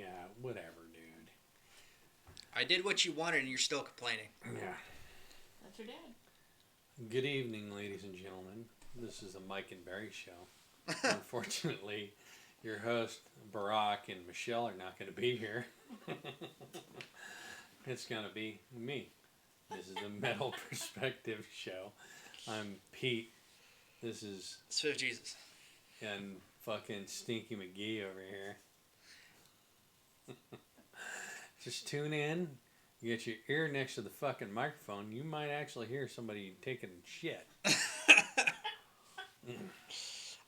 Yeah, whatever, dude. I did what you wanted and you're still complaining. Yeah. That's your dad. Good evening, ladies and gentlemen. This is the Mike and Barry Show. Unfortunately, your host, Barack and Michelle, are not going to be here. It's going to be me. This is the Metal Perspective Show. I'm Pete. This is... Swift Jesus. And fucking Stinky McGee over here. Just tune in. You get your ear next to the fucking microphone. You might actually hear somebody taking shit.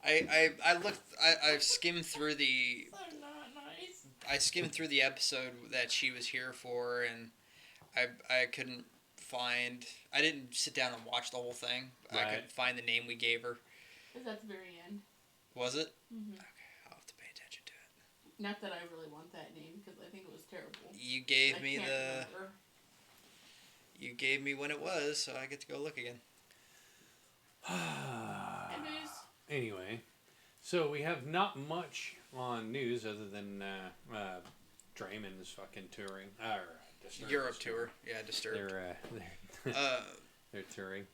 I skimmed through the... So not nice. I skimmed through the episode that she was here for, and I couldn't find... I didn't sit down and watch the whole thing. Right. I couldn't find the name we gave her. It was at the very end. Was it? Mm-hmm. Okay, I'll have to pay attention to it. Not that I really want that name, because I think it was terrible. You gave I me can't the... remember. You gave me when it was, so I get to go look again. Anyways. Anyway, so we have not much on news other than Draymond's fucking touring. Disturbed Europe tour. Yeah, Disturbed. They're touring.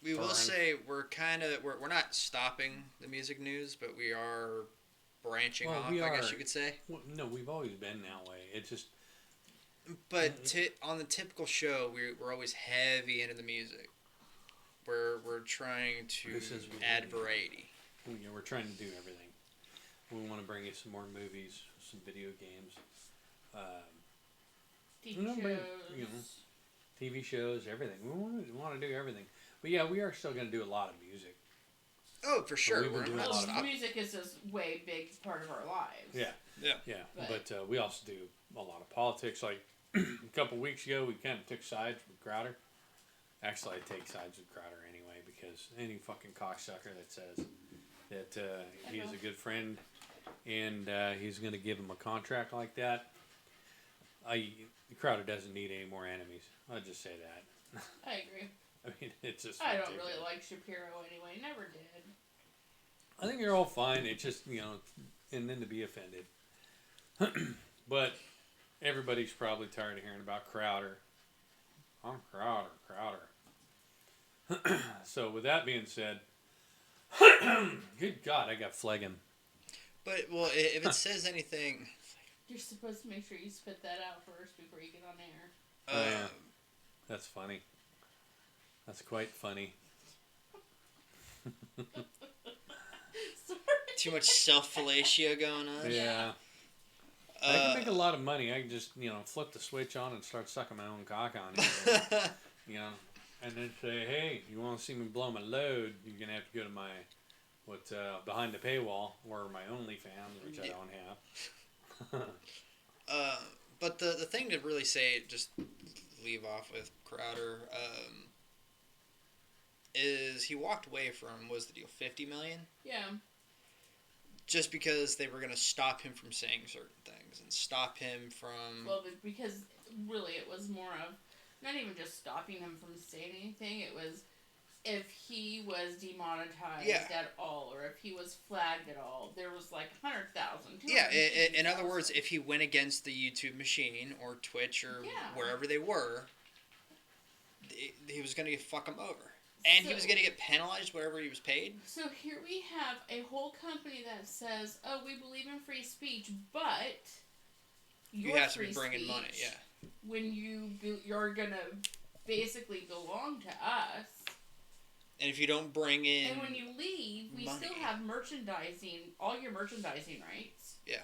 We will say we're not stopping the music news, but we are branching off, I guess you could say. Well, no, we've always been that way. It's just... But on the typical show, we're always heavy into the music. We're trying to add variety. We're trying to do everything. We want to bring you some more movies, some video games, TV shows, everything. We want to do everything. But yeah, we are still going to do a lot of music. Oh, for sure. Music is a way big part of our lives. Yeah. But we also do a lot of politics. Like a couple weeks ago, we kind of took sides with Crowder. Actually, I take sides with Crowder anyway, because any fucking cocksucker that says that he is a good friend and he's going to give him a contract like that, Crowder doesn't need any more enemies. I'll just say that. I agree. I mean, it's just I ridiculous. don't really like Shapiro anyway. Never did. I think they're all fine. It's just, and then to be offended. But everybody's probably tired of hearing about Crowder. I'm Crowder. So with that being said, good God, I got phlegm. But, well, if it says anything... You're supposed to make sure you spit that out first before you get on air. Yeah. That's funny. That's quite funny. Sorry. Too much self-fellatio going on. Yeah. I can make a lot of money. I can just, flip the switch on and start sucking my own cock on it. And then say, hey, you want to see me blow my load, you're going to have to go to my, behind the paywall, or my OnlyFans, which I don't have. But the thing to really say, just leave off with Crowder, is he walked away from, what was the deal, $50 million? Yeah. Just because they were going to stop him from saying certain things and stop him from... Well, because really it was more of not even just stopping him from saying anything. It was if he was demonetized at all, or if he was flagged at all. There was like 100,000. Yeah, in other words, if he went against the YouTube machine or Twitch or wherever they were, he was going to fuck him over. And he was going to get penalized whatever he was paid. So here we have a whole company that says, oh, we believe in free speech, but you have to be bringing money, when you're going to basically belong to us. And if you don't bring in and when you leave, we money, still have merchandising, all your merchandising rights. Yeah.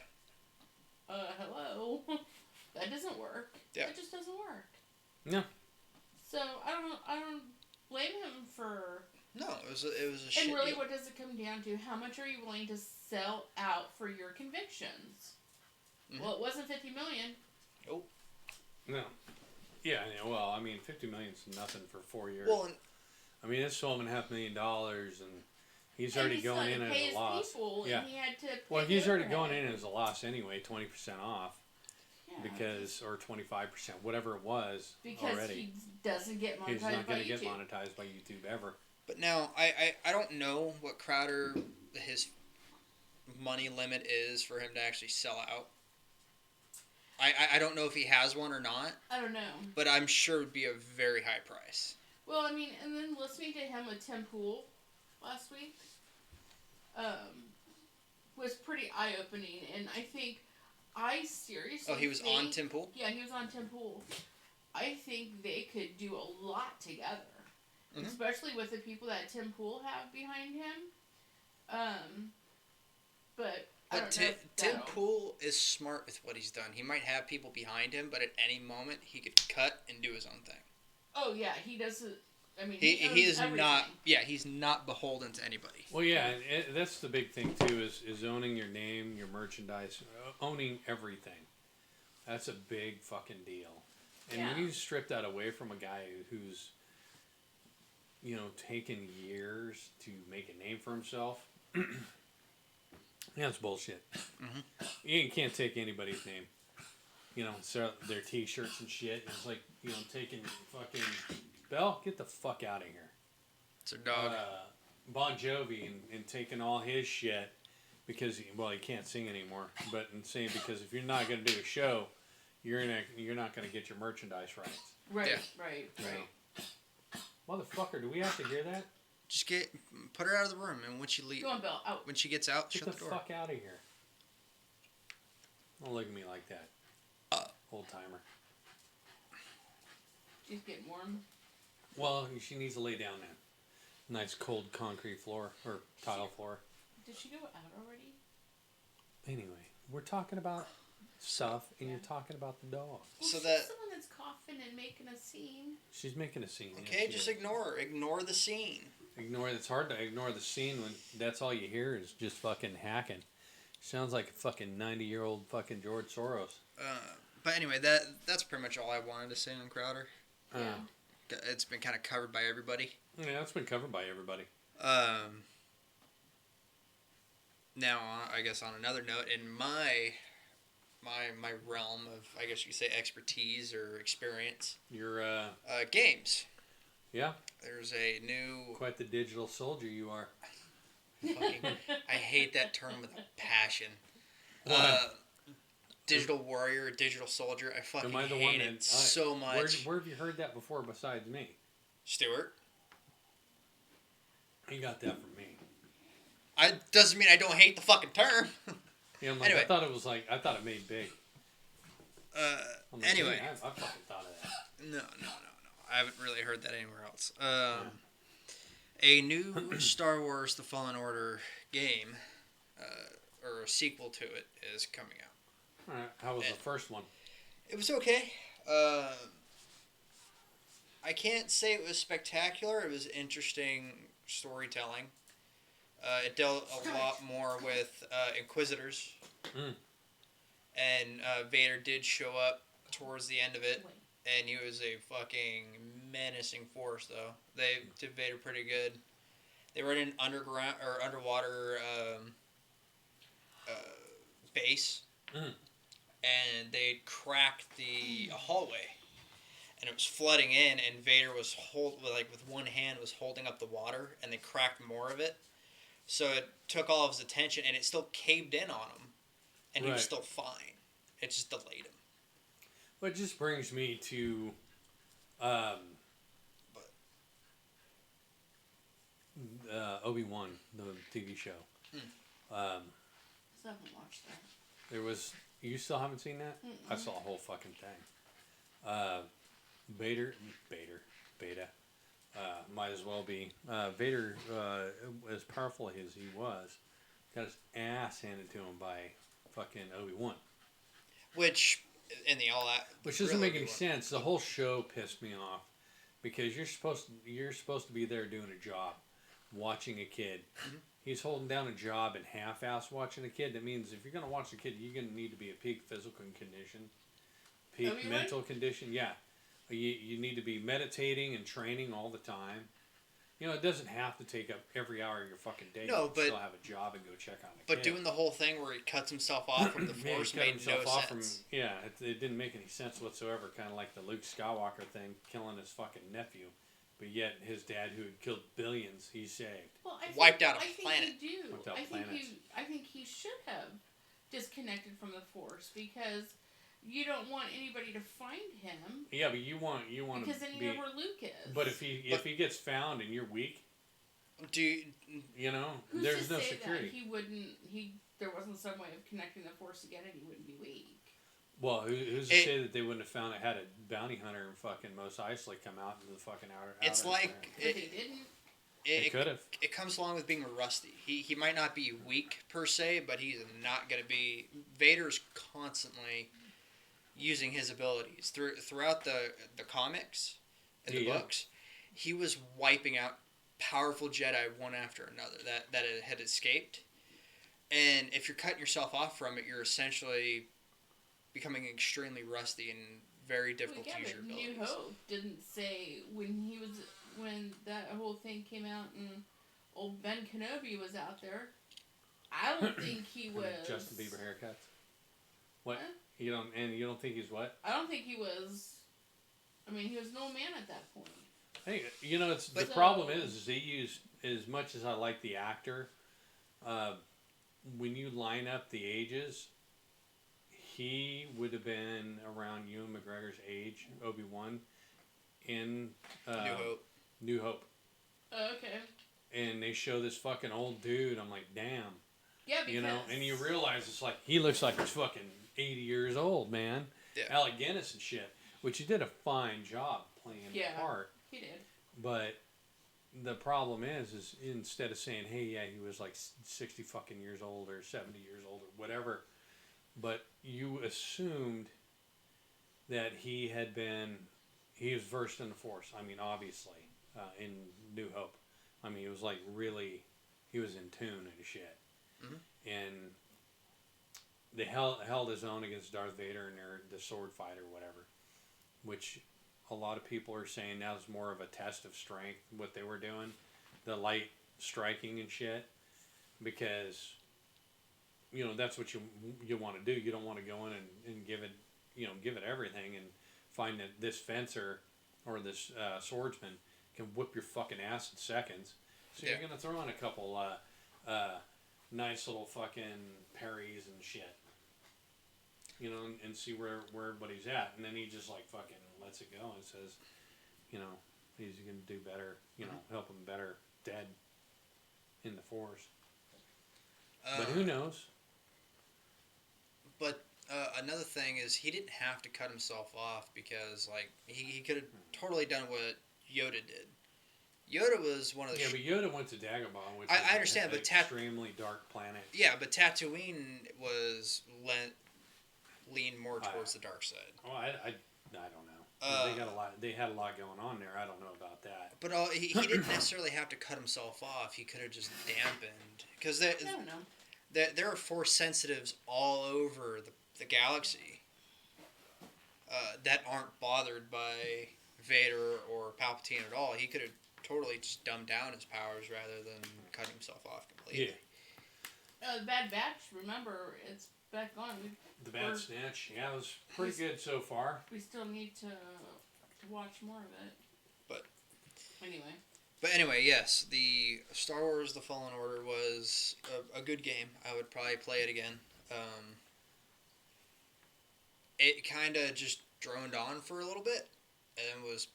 Hello? That doesn't work. Yeah. That just doesn't work. No. So I don't blame him for... No, it was a shit And really, deal. what does it come down to? How much are you willing to sell out for your convictions? Mm-hmm. Well, it wasn't $50 million. Nope. No. Yeah, well, I mean, $50 million's nothing for 4 years. Well, it's $12.5 million, and he's already going in as a loss. And he had to well, he's already going in as a loss anyway, 20% off. Yeah. Or 25%, whatever it was because already. He doesn't get monetized. He's not going to get monetized by YouTube ever. But now, I don't know what Crowder, his money limit is for him to actually sell out. I don't know if he has one or not, I don't know. but I'm sure it would be a very high price. Well, I mean, and then listening to him with Tim Pool last week was pretty eye-opening, and I think I seriously he was on Tim Pool? Yeah, he was on Tim Pool. I think they could do a lot together, especially with the people that Tim Pool have behind him. But I don't know Tim Pool is smart with what he's done. He might have people behind him, but at any moment he could cut and do his own thing. Oh yeah, he does. I mean, he is everything. not. Yeah, he's not beholden to anybody. Well, yeah, and that's the big thing too is owning your name, your merchandise, owning everything. That's a big fucking deal. And when you strip that away from a guy who's, taken years to make a name for himself, that's bullshit. Mm-hmm. You can't take anybody's name. Sell their T-shirts and shit. And it's like, taking fucking Bell, get the fuck out of here. It's a dog. Bon Jovi and taking all his shit because he can't sing anymore. But saying because if you're not going to do a show, you're not going to get your merchandise rights. Right, yeah. right. Motherfucker, do we have to hear that? Just put her out of the room, and when she leaves, go on, Bill. Out. When she gets out, shut the door. Get the fuck out of here! Don't look at me like that, old timer. She's getting warm. Well, she needs to lay down now. Nice cold concrete floor or tile floor. Did she go out already? Anyway, we're talking about stuff, and you're talking about the dog. Well, so she's that someone that's coughing and making a scene. She's making a scene. Okay, just ignore her. Ignore the scene. It's hard to ignore the scene when that's all you hear is just fucking hacking. Sounds like a fucking 90-year-old fucking George Soros. But anyway, that's pretty much all I wanted to say on Crowder. Yeah. It's been kind of covered by everybody. Yeah, it's been covered by everybody. Now, I guess on another note, in my realm of, I guess you could say, expertise or experience, Your games. Yeah. There's a new. Quite the digital soldier you are. I hate that term with a passion. Digital warrior, digital soldier. I fucking hate it so much. Where have you heard that before besides me? Stuart. He got that from me. Doesn't mean I don't hate the fucking term. Yeah, I'm like, anyway. I thought it made big. Anyway. I fucking thought of that. No. I haven't really heard that anywhere else. A new Star Wars The Fallen Order game, or a sequel to it, is coming out. Alright, how was the first one? It was okay. I can't say it was spectacular. It was interesting storytelling. It dealt a lot more with Inquisitors. And Vader did show up towards the end of it. And he was a fucking menacing force, though. They did Vader pretty good. They were in an underwater base, and they cracked the hallway, and it was flooding in. And Vader was with one hand was holding up the water, and they cracked more of it. So it took all of his attention, and it still caved in on him, and he was still fine. It just delayed him. Well, it just brings me to, Obi-Wan, the TV show. I haven't watched that. You still haven't seen that? I saw a whole fucking thing. Beta, might as well be. Vader, as powerful as he was, got his ass handed to him by fucking Obi-Wan. Which doesn't make any sense. The whole show pissed me off because you're supposed to be there doing a job, watching a kid. Mm-hmm. He's holding down a job and half-ass watching a kid. That means if you're gonna watch a kid, you're gonna need to be a peak physical condition, peak mental condition. Yeah, you need to be meditating and training all the time. It doesn't have to take up every hour of your fucking day. No, but still have a job and go check on a kid. But doing the whole thing where he cuts himself off from the Force made no sense. It didn't make any sense whatsoever. Kind of like the Luke Skywalker thing, killing his fucking nephew, but yet his dad, who had killed billions, he saved. Well, wiped out a planet. I think he should have disconnected from the Force because you don't want anybody to find him. Yeah, but you want because then you know where Luke is. But if he gets found and you're weak, you know, who's there's to no say security. That he wouldn't. There wasn't some way of connecting the Force again, and he wouldn't be weak. Well, who's to say that they wouldn't have found it had a bounty hunter and fucking Mos Eisley come out into the fucking outer. It's like but they didn't. It could have. It comes along with being rusty. He might not be weak per se, but he's not going to be. Vader's constantly using his abilities throughout the comics and the books. He was wiping out powerful Jedi one after another that had escaped. And if you're cutting yourself off from it, you're essentially becoming extremely rusty and very difficult to use your abilities. New Hope didn't say when that whole thing came out and old Ben Kenobi was out there. I don't think he was Justin Bieber haircuts. What? You don't think he's what? I don't think he was. I mean, he was an old man at that point. Hey, you know, the problem is he used, as much as I like the actor, when you line up the ages, he would have been around Ewan McGregor's age, Obi-Wan, in New Hope. Oh, okay. And they show this fucking old dude. I'm like, damn. Yeah, because... You know, and you realize it's like, he looks like he's fucking 80 years old, man. Yeah. Alec Guinness and shit. Which he did a fine job playing the part. He did. But the problem is instead of saying, hey, yeah, he was like 60 fucking years old or 70 years old or whatever, but you assumed that he was versed in the Force. I mean, obviously, in New Hope. I mean, he was like he was in tune and shit. Mm-hmm. And they held his own against Darth Vader and the sword fight or whatever, which a lot of people are saying that was more of a test of strength, what they were doing, the light striking and shit, because, you know, that's what you want to do. You don't want to go in and give it everything and find that this fencer or this swordsman can whip your fucking ass in seconds. So you're going to throw in a couple nice little fucking parries and shit. You know, and see where everybody's at. And then he just like fucking lets it go and says, you know, he's going to do better, you know, help him better dead in the Force. But who knows? But another thing is he didn't have to cut himself off because, like, he could have totally done what Yoda did. Yoda was one of the... Yeah, but Yoda went to Dagobah, which I understand, an but extremely dark planet. Yeah, but Tatooine was leaned more towards the dark side. Oh, I don't know. They had a lot going on there. I don't know about that. But he didn't necessarily have to cut himself off. He could have just dampened. Because there are Force sensitives all over the galaxy that aren't bothered by Vader or Palpatine at all. He could have totally just dumbed down his powers rather than cut himself off completely. Yeah. The Bad Batch, remember, it's back on. The Bad Snatch, yeah, it was pretty good so far. We still need to watch more of it. But anyway, yes, the Star Wars The Fallen Order was a good game. I would probably play it again. It kind of just droned on for a little bit and was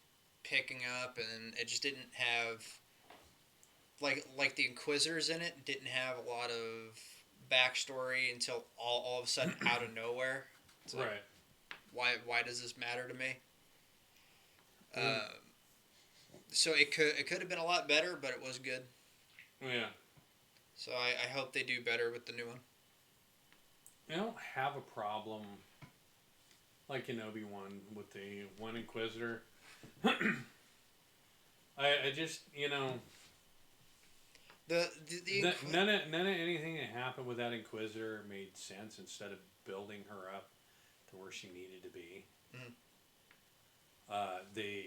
picking up, and it just didn't have... Like the Inquisitors in it didn't have a lot of backstory until all of a sudden out of nowhere. It's like, right. Why does this matter to me? So it could have been a lot better, but it was good. Yeah. So I hope they do better with the new one. I don't have a problem like in Obi-Wan with the one Inquisitor. I just, you know... None of anything that happened with that Inquisitor made sense instead of building her up to where she needed to be. Mm-hmm.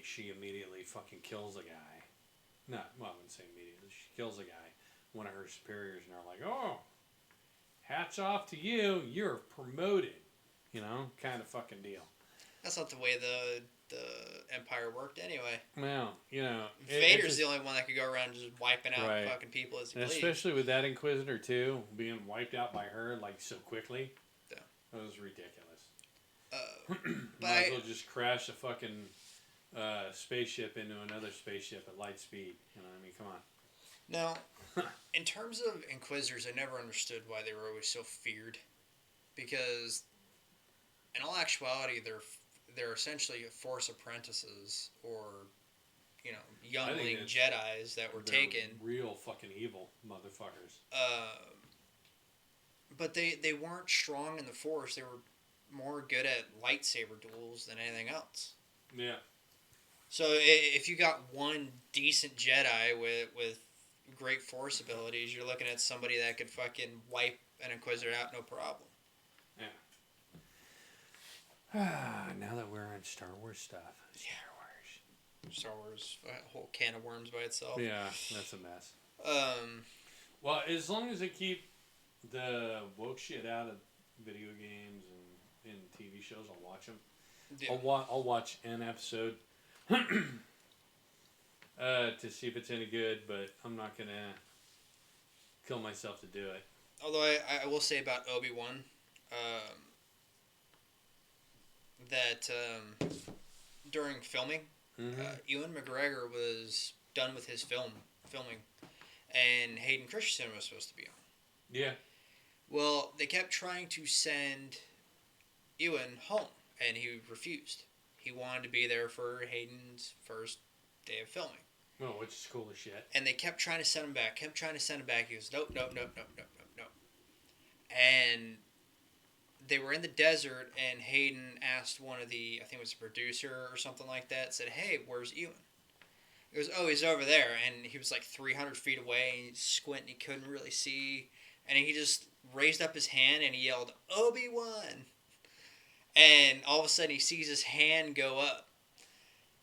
She immediately fucking kills a guy. I wouldn't say immediately. She kills a guy, one of her superiors, and they're like, oh, hats off to you. You're promoted. You know, kind of fucking deal. That's not the way the Empire worked anyway. Well, you know... Vader's the only one that could go around just wiping out fucking people as he pleased. Especially with that Inquisitor, too, being wiped out by her, like, so quickly. Yeah. That was ridiculous. Might as well just crash a fucking spaceship into another spaceship at light speed. You know what I mean? Come on. Now, in terms of Inquisitors, I never understood why they were always so feared. Because, in all actuality, they're essentially Force apprentices or, you know, youngling Jedis that were taken. Real fucking evil motherfuckers. But they weren't strong in the Force. They were more good at lightsaber duels than anything else. Yeah. So if you got one decent Jedi with great Force abilities, you're looking at somebody that could fucking wipe an Inquisitor out no problem. Yeah. Now that we're on Star Wars stuff. Star Wars, a whole can of worms by itself. Yeah, that's a mess. Well, as long as they keep the woke shit out of video games and TV shows, I'll watch them. Yeah. I'll watch an episode to see if it's any good, but I'm not gonna kill myself to do it. Although I will say about Obi-Wan, that during filming, Ewan McGregor was done with his filming, and Hayden Christensen was supposed to be on. Yeah. Well, they kept trying to send Ewan home, and he refused. He wanted to be there for Hayden's first day of filming. Oh, which is cool as shit. And they kept trying to send him back. He goes, nope. And they were in the desert, and Hayden asked one of the, I think it was a producer or something like that, said, hey, where's Ewan? He goes, oh, he's over there. And he was like 300 feet away, and he squinted, and he couldn't really see. And he just raised up his hand, and he yelled, Obi-Wan! And all of a sudden, he sees his hand go up.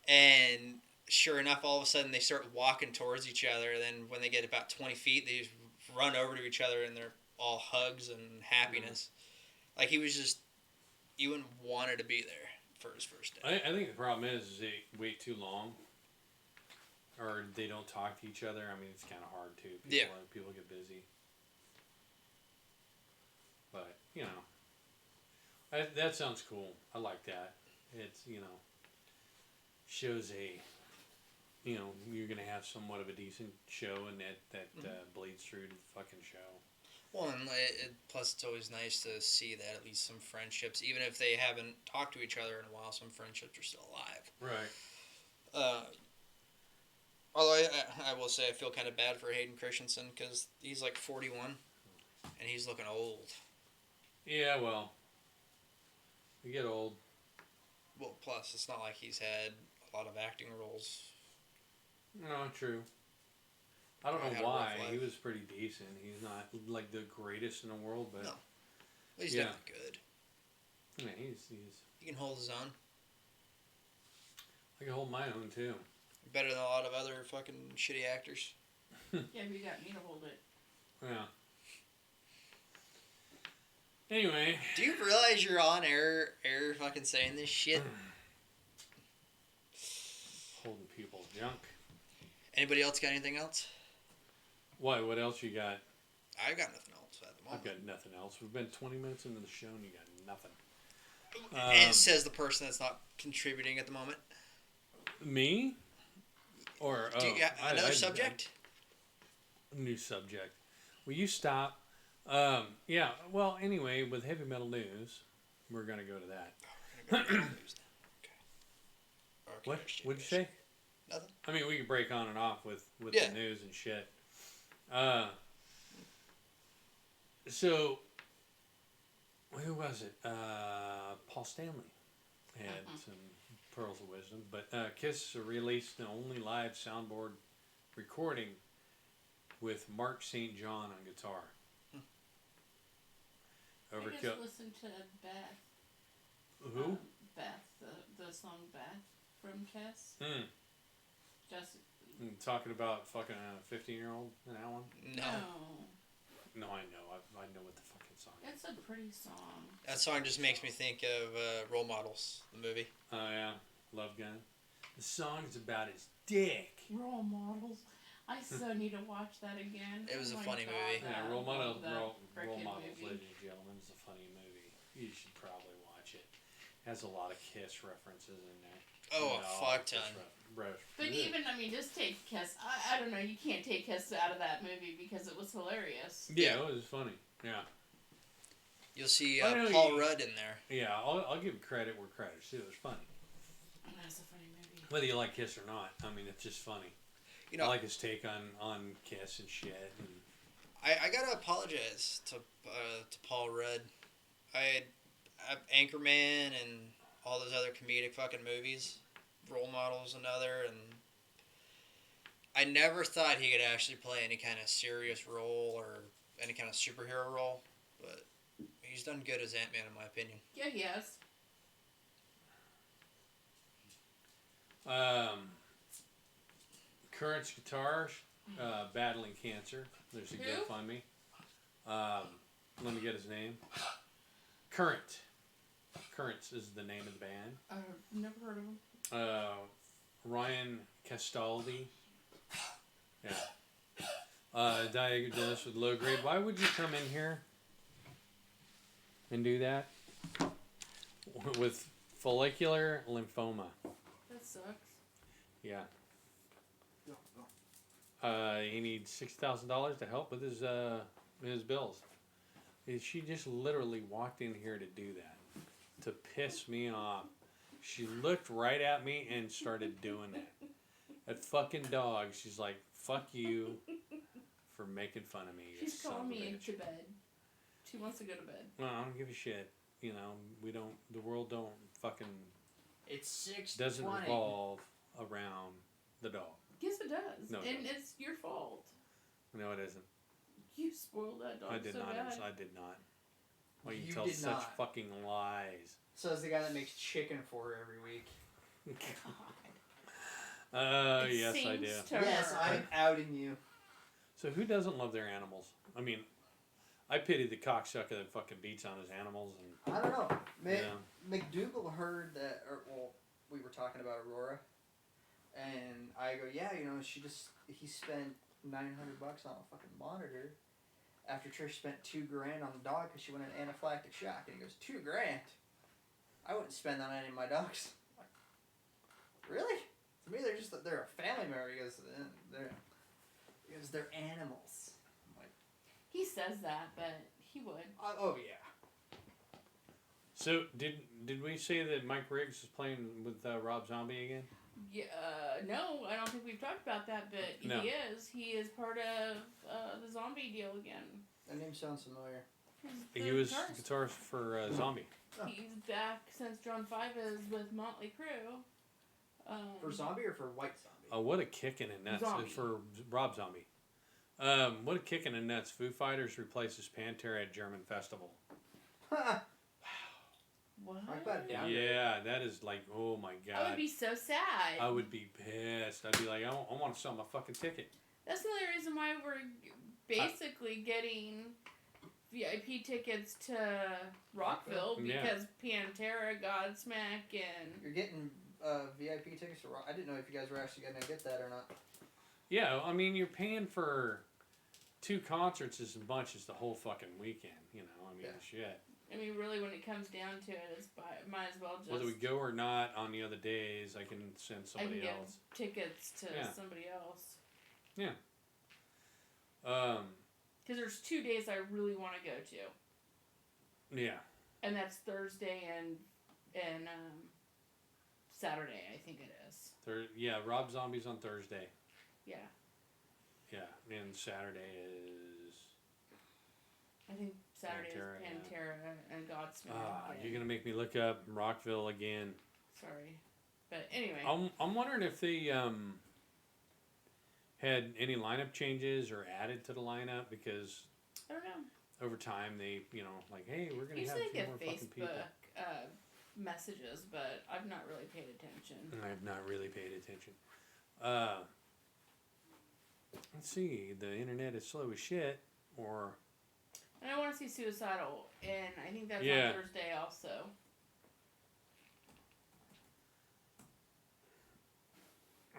And sure enough, all of a sudden, they start walking towards each other. And then when they get about 20 feet, they just run over to each other, and they're all hugs and happiness. Like, he was just... Ewan wanted to be there for his first day. I think the problem is they wait too long. Or they don't talk to each other. I mean, it's kind of hard, too. People get busy. But, you know, that sounds cool. I like that. It's, you know, shows you're going to have somewhat of a decent show, and that bleeds through to the fucking show. Well, and plus it's always nice to see that at least some friendships, even if they haven't talked to each other in a while, some friendships are still alive. Right. Although I will say I feel kind of bad for Hayden Christensen because he's like 41, and he's looking old. Yeah, well, you get old. Well, plus it's not like he's had a lot of acting roles. No, true. I don't know why. He was pretty decent. He's not like the greatest in the world, but no, he's definitely good. Yeah, he's. He can hold his own. I can hold my own too. Better than a lot of other fucking shitty actors. Yeah, you got me to hold it. Yeah. Anyway. Do you realize you're on air fucking saying this shit? Holding people's junk. Anybody else got anything else? What else you got? I got nothing else at the moment. I've got nothing else. We've been 20 minutes into the show and you got nothing. And says the person that's not contributing at the moment. Me? Or do you got another subject? New subject. Will you stop? Yeah. Well, anyway, with heavy metal news, we're gonna go to that. Oh, we're gonna go to metal news now. Okay. What? What'd you say? Nothing. I mean, we can break on and off with the news and shit. So, who was it? Paul Stanley had some pearls of wisdom, but Kiss released the only live soundboard recording with Mark St. John on guitar. Overkill. I just listened to Beth. Who? Beth, the song Beth from Kiss. Just talking about fucking a 15-year-old in that one? No. No, I know. I know what the fucking song is. It's a pretty song. That song just makes me think of Role Models, the movie. Oh, yeah. Love Gun. The song's about his dick. Role Models. I so need to watch that again. It was a funny movie. Yeah, Role Models, ladies and gentlemen, is a funny movie. You should probably watch it. has a lot of Kiss references in there. Oh, a fuck ton. But even, I mean, just take Kiss. I don't know. You can't take Kiss out of that movie because it was hilarious. Yeah, it was funny. Yeah. You'll see Paul Rudd in there. Yeah, I'll give credit where credit's due. It was funny. That's a funny movie. Whether you like Kiss or not, I mean, it's just funny. You know, I like his take on Kiss and shit. And I gotta apologize to Paul Rudd. I Anchorman and all those other comedic fucking movies. Role Models another, and I never thought he could actually play any kind of serious role or any kind of superhero role, but he's done good as Ant-Man in my opinion. Yeah, he has. Current's Guitars, battling cancer. There's a GoFundMe. Let me get his name. Currents is the name of the band. I've never heard of him. Ryan Castaldi. Yeah. Diagnosed with low grade. Why would you come in here and do that? With follicular lymphoma. That sucks. Yeah. He needs $6,000 to help with his bills. She just literally walked in here to do that, to piss me off. She looked right at me and started doing that. That fucking dog. She's like, "Fuck you for making fun of me." She's calling me into bed. She wants to go to bed. Well, I don't give a shit. You know, we don't. The world don't fucking. It's 6:20. Doesn't revolve around the dog. Yes, it does. No, and it's your fault. No, it isn't. You spoiled that dog I did so not. bad. I did not. Well, you You tell did such not. fucking lies. Says the guy that makes chicken for her every week. It yes, I do. seems to Yes, her. I'm outing you. So who doesn't love their animals? I mean, I pity the cocksucker that fucking beats on his animals and. I don't know. Yeah. McDougal heard that, we were talking about Aurora, and I go, yeah, he spent $900 on a fucking monitor, after Trish spent $2,000 on the dog because she went in anaphylactic shock, and he goes, $2,000? I wouldn't spend that on any of my dogs. I'm like, really? To me, they're a family member because they're animals. I'm like, He says that, but he would. oh yeah. So did we say that Mike Riggs is playing with Rob Zombie again? Yeah, no, I don't think we've talked about that, but No. he is. He is part of the zombie deal again. That name sounds familiar. He's He the was guitarist. guitarist for Zombie. Oh. He's back since John 5 is with Motley Crue. For Zombie or for White Zombie? Oh, what a kick in the nuts Zombie. for Rob Zombie. What a kick in the nuts. Foo Fighters replaces Pantera at German Festival. What? Like that down. Yeah, that is like, oh my god. I would be so sad. I would be pissed. I'd be like, I want to sell my fucking ticket. That's the only reason why we're basically getting VIP tickets to Rockville, Yeah. because Pantera, Godsmack, and You're getting VIP tickets to Rock. I didn't know if you guys were actually going to get that or not. Yeah, I mean, you're paying for 2 concerts as much as the whole fucking weekend. You know, I mean, shit. I mean, really, when it comes down to it, it's might as well just. Whether we go or not on the other days, I can send I can somebody give else. tickets to Yeah. somebody else. Yeah. Because there's 2 days I really want to go to, Yeah. and that's Thursday and Saturday, I think it is. Yeah, Rob Zombie's on Thursday. Yeah, Yeah, and Saturday is. I think Saturday Pantera, is yeah. Pantera and Godsmack. You're gonna make me look up Rockville again. Sorry, but anyway. I'm wondering if they had any lineup changes or added to the lineup, because I don't know. over time they, like, hey, we're gonna have Usually a I few get more fucking people. Facebook messages, but I've not really paid attention. I have not really paid attention. Let's see. The internet is slow as shit. Or And I want to see Suicidal, and I think that's Yeah. on Thursday also.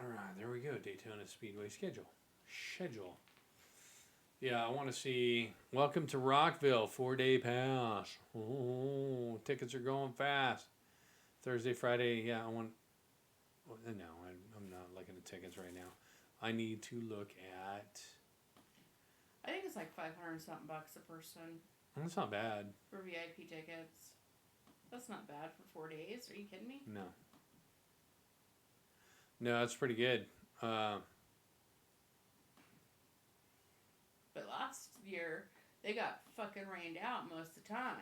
all right, there we go. Daytona Speedway schedule. Yeah, I want to see. Welcome to Rockville, 4-day pass. Oh, tickets are going fast. Thursday, Friday. Yeah, I want. Well, no, I'm not looking at tickets right now. I need to look at. I think it's like 500 something bucks a person That's not bad. for VIP tickets. That's not bad for 4 days. Are you kidding me? No. No, that's pretty good. But last year, they got fucking rained out most of the time.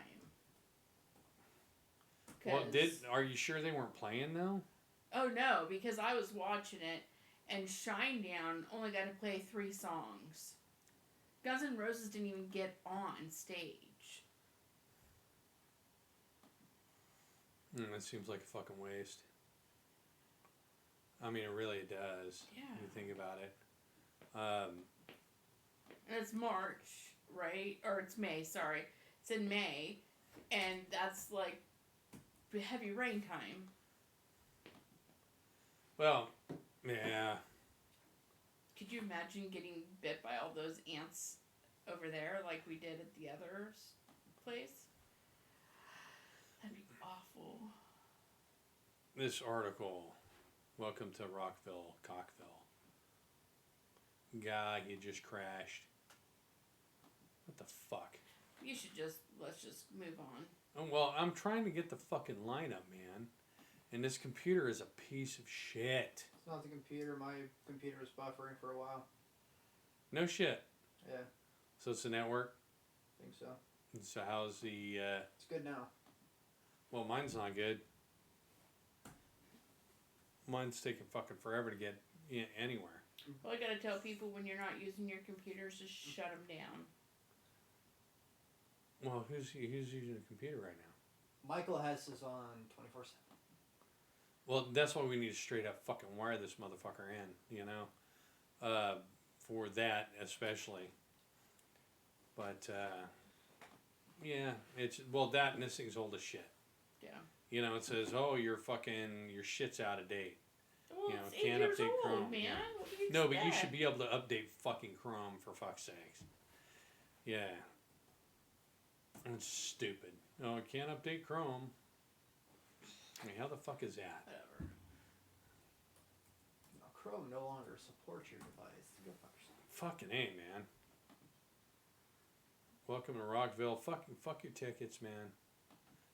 Well, are you sure they weren't playing though? Oh no, because I was watching it, and Shinedown only got to play 3 songs. Guns N' Roses didn't even get on stage. That seems like a fucking waste. I mean, it really does. Yeah. When you think about it. And it's March, right? Or it's May, sorry. It's in May, and that's like heavy rain time. Well, yeah. Could you imagine getting bit by all those ants over there like we did at the other place? That'd be awful. This article, welcome to Rockville, Cockville. Guy, he just crashed. What the fuck? Let's just move on. Oh, well, I'm trying to get the fucking lineup, man. And this computer is a piece of shit. It's not the computer. My computer was buffering for a while. No shit. Yeah. So it's the network? I think so. And so how's the... It's good now. Well, mine's not good. Mine's taking fucking forever to get anywhere. Well, I gotta tell people when you're not using your computers, just shut them down. Well, who's using a computer right now? Michael has his on 24/7. Well, that's why we need to straight up fucking wire this motherfucker in, you know? For that, especially. But, yeah, that and this thing's old as shit. Yeah. You know, it says, oh, your shit's out of date. Well, You know, it's 8 can't years update old, Chrome, man. yeah. What do you No, but you expect? should be able to update fucking Chrome, for fuck's sakes. Yeah. It's stupid. Oh, I can't update Chrome. I mean, how the fuck is that? Whatever. No, Chrome no longer supports your device. Go fuck yourself. Fucking A, man. Welcome to Rockville. Fuck your tickets, man.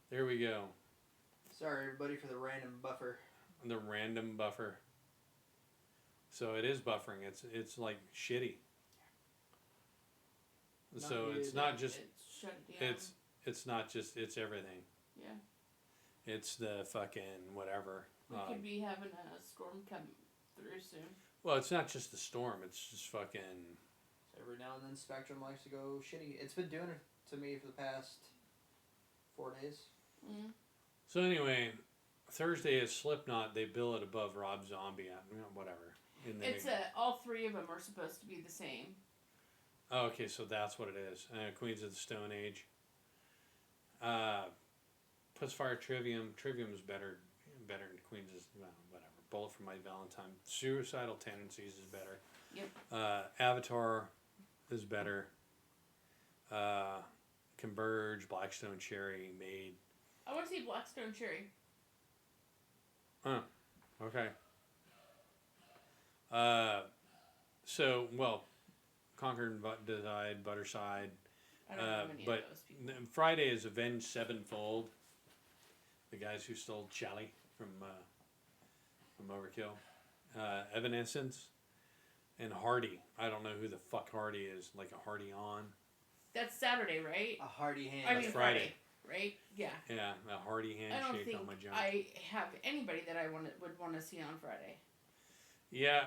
There we go. Sorry, everybody, for the random buffer. The random buffer. So it is buffering. It's like shitty. Not So needed. it's not just Shut it down. it's not just it's everything. Yeah. It's the fucking whatever. We could be having a storm come through soon. Well, it's not just the storm. It's just fucking. Every now and then, Spectrum likes to go shitty. It's been doing it to me for the past 4 days. Mm. So anyway, Thursday is Slipknot. They bill it above Rob Zombie. Whatever. And then It's all 3 of them are supposed to be the same. Oh, okay, so that's what it is. Queens of the Stone Age. Pussfire Trivium. Trivium is better than Queens is, well, whatever. Bullet for My Valentine. Suicidal Tendencies is better. Yep. Avatar is better. Converge, Blackstone Cherry, Maid. I want to see Blackstone Cherry. Okay. So, well, Conquer and Divide, Butterside. I don't know any but of those people. Friday is Avenged Sevenfold. The guys who stole Charlie from Overkill. Evanescence. And Hardy. I don't know who the fuck Hardy is. Like a Hardy on. That's Saturday, right? A hearty hand. I mean Friday. Right? Yeah. Yeah, a Hardy I don't handshake think on my junk. I have anybody that I would want to see on Friday. Yeah,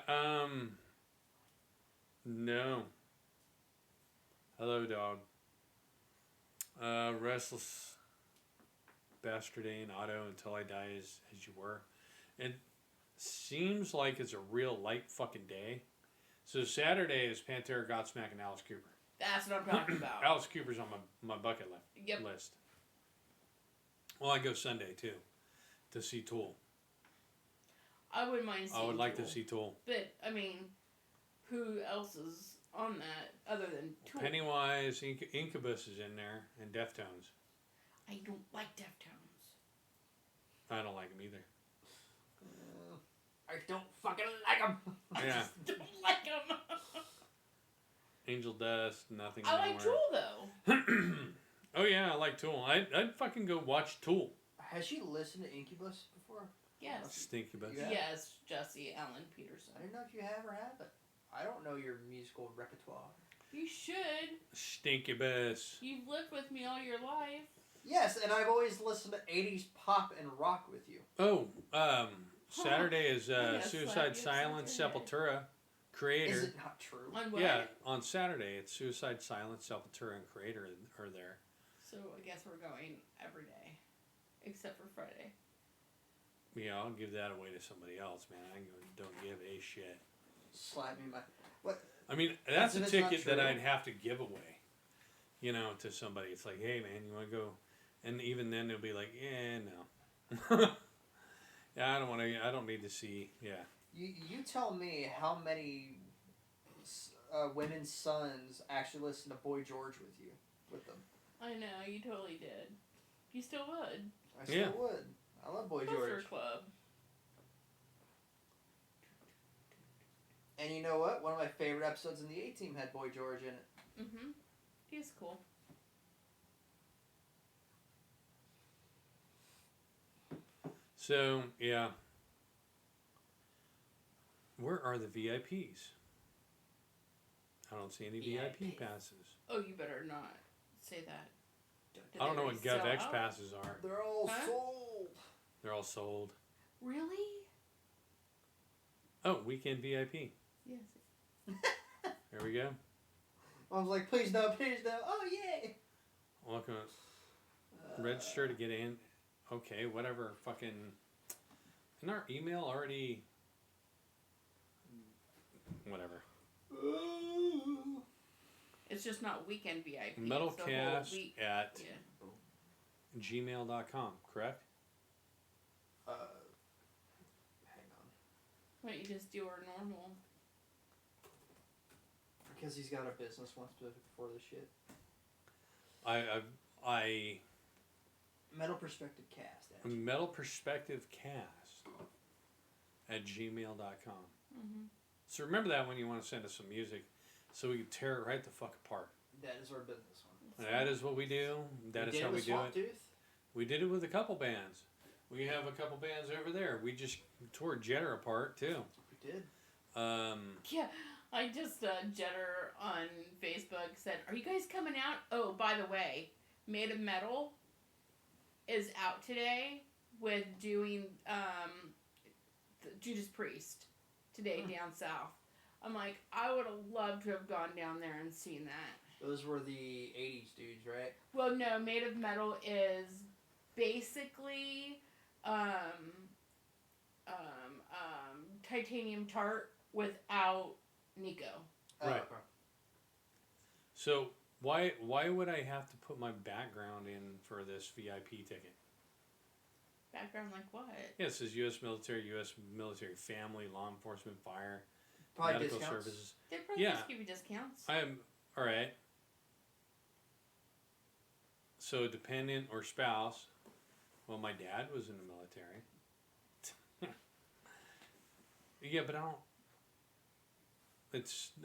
no. Hello, dog. Restless Bastardane Auto Until I Die as You Were. It seems like it's a real light fucking day. So Saturday is Pantera, Godsmack, and Alice Cooper. That's what I'm talking about. Alice Cooper's on my bucket Yep. list. Well, I go Sunday too to see Tool. I wouldn't mind seeing I would like Tool. to see Tool. But, I mean, who else is on that other than Tool? Pennywise, Incubus is in there, and Deftones. I don't like Deftones. I don't like him either. I don't fucking like him. Yeah. Don't like him. Angel Dust, nothing. I like Tool though. Oh yeah, I like Tool. I'd fucking go watch Tool. Has she listened to Incubus before? Yes. Stinky Bus. Yeah. Yes, Jesse Allen Peterson. I didn't know if you have or haven't. I don't know your musical repertoire. You should. Stinky Bus. You've lived with me all your life. Yes, and I've always listened to 80s pop and rock with you. Oh, Saturday is Yes, Suicide like Silence Saturday. Sepultura Creator. Is it not true? On what? Yeah, on Saturday it's Suicide Silence Sepultura and Creator are there. So I guess we're going every day, except for Friday. Yeah, I'll give that away to somebody else, man. I don't give a shit. Slap me in my... What? I mean, that's a If it's not ticket that true. I'd have to give away, you know, to somebody. It's like, hey, man, you want to go? And even then, they'll be like, yeah, no. Yeah, I don't want to. I don't need to see. Yeah. You tell me how many women's sons actually listen to Boy George with them. I know, you totally did. You still would. I still Yeah. would. I love Boy Poster George. Club. And you know what? One of my favorite episodes in the A-Team had Boy George in it. Mm-hmm. He's cool. So yeah. Where are the VIPs? I don't see any VIP VIP. passes. Oh, you better not say that. Did I don't they know what sell GovX out? passes are. They're all Huh? sold. They're all sold. Really? Oh, weekend VIP. Yes. There we go. I was like, please no, please no. Oh, yay. Welcome. Register to get in. Okay, whatever. Fucking. Isn't our email already? Whatever. It's just not weekend VIP. it's the Metalcast whole week. at Yeah. gmail.com, correct? Hang on. Why don't you just do our normal? Because he's got a business one specific for this shit. I Metal Perspective Cast. Metal Perspective Cast at gmail.com. Mm-hmm. So remember that when you want to send us some music, so we can tear it right the fuck apart. That is our business one. That is what we do. That is how we do it. Tooth. We did it with a couple bands. We have a couple bands over there. We just tore Jetter apart too. We did. Yeah, I just Jetter on Facebook said, "Are you guys coming out?" Oh, by the way, Made of Metal is out today with doing Judas Priest today down south. I'm like, I would have loved to have gone down there and seen that. Those were the 80s dudes, right? Well, no, Made of Metal is basically Titanium Tart without Nico. Right. Okay. So why would I have to put my background in for this VIP ticket? Background like what? Yeah, it says U.S. military family, law enforcement, fire, Probably medical discounts. services. They probably Yeah. just give you discounts. I am all right. So dependent or spouse. Well, my dad was in the military. Yeah, but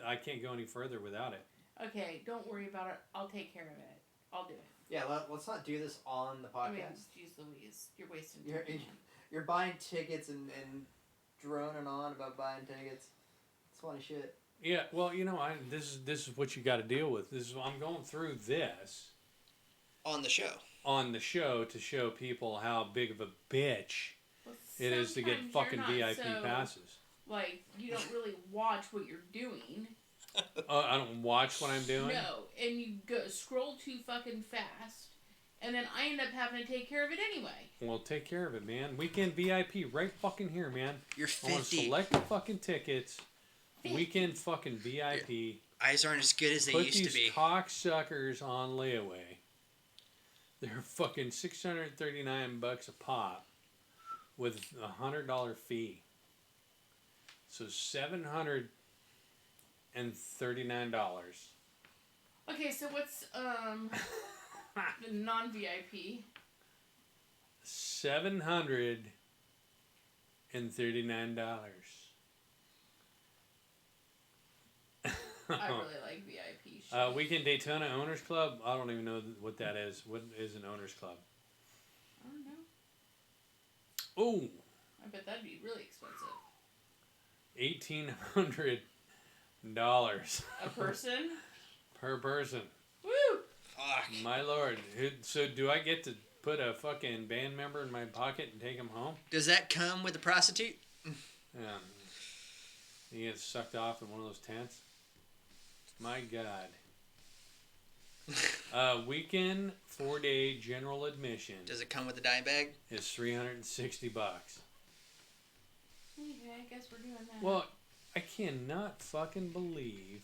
I can't go any further without it. Okay, don't worry about it. I'll take care of it. I'll do it. Yeah, let's not do this on the podcast. I mean, geez Louise, you're wasting You're, time. you're buying tickets and droning on about buying tickets. It's funny shit. Yeah, well, you know, this is what you got to deal with. I'm going through this On the show. on the show to show people how big of a bitch Well, it is to get sometimes fucking you're not VIP so, passes. Like, you don't really watch what you're doing. I don't watch what I'm doing. No, and you go scroll too fucking fast, and then I end up having to take care of it anyway. Well, take care of it, man. Weekend VIP right fucking here, man. You're I want to 50. select the fucking tickets. 50. Weekend fucking VIP. Eyes aren't as good as they Put used these to be. cocksuckers on layaway. They're fucking $639 a pop with $100 fee. So $739. Okay, so what's the non-VIP? $739. I really like VIP shit. Weekend Daytona Owners Club. I don't even know what that is. What is an Owners Club? I don't know. Oh, I bet that'd be really expensive. $1,800 A person? per person. Woo! Fuck. My lord. So do I get to put a fucking band member in my pocket and take him home? Does that come with a prostitute? Yeah. He gets sucked off in one of those tents. My God. Weekend 4-day general admission Does it come with a dime bag? is $360. Okay, I guess we're doing that. Well, I cannot fucking believe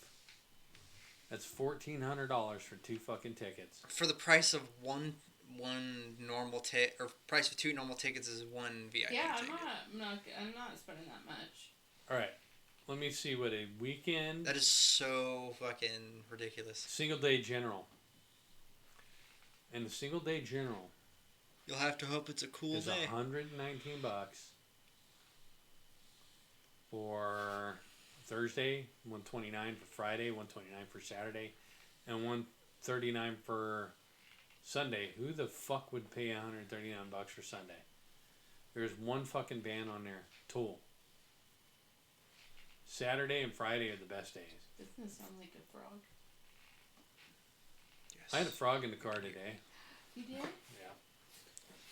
that's $1,400 for 2 fucking tickets. For the price of one normal ticket, or price of 2 normal tickets is 1 VIP yeah, ticket. I'm not spending that much. All right, let me see what a weekend That is so fucking ridiculous. single day general. And the single day general You'll have to hope it's a cool is day. $119 for Thursday, $129 for Friday, $129 for Saturday, and $139 for Sunday. Who the fuck would pay $139 for Sunday? There's one fucking band on there, Tool. Saturday and Friday are the best days. Doesn't it sound like a frog? Yes. I had a frog in the car today. You did? Yeah.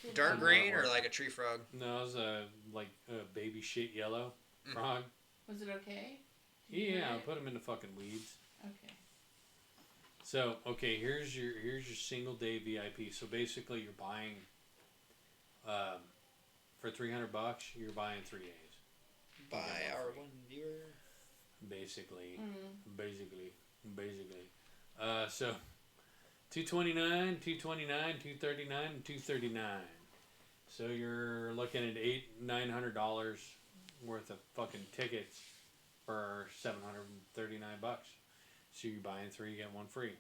Did Dark it? green or like a tree frog? No, it was a baby shit yellow frog. Was it okay? Did you Yeah, I hurt it? put them in the fucking weeds. Okay. So okay, here's your single day VIP. So basically, you're buying, for $300, you're buying 3 days. By our one viewer. Basically, Mm. basically. So, $229, $229, $239, and $239. So you're looking at $900 worth of fucking tickets for $739. So you're buying 3, you get 1 free.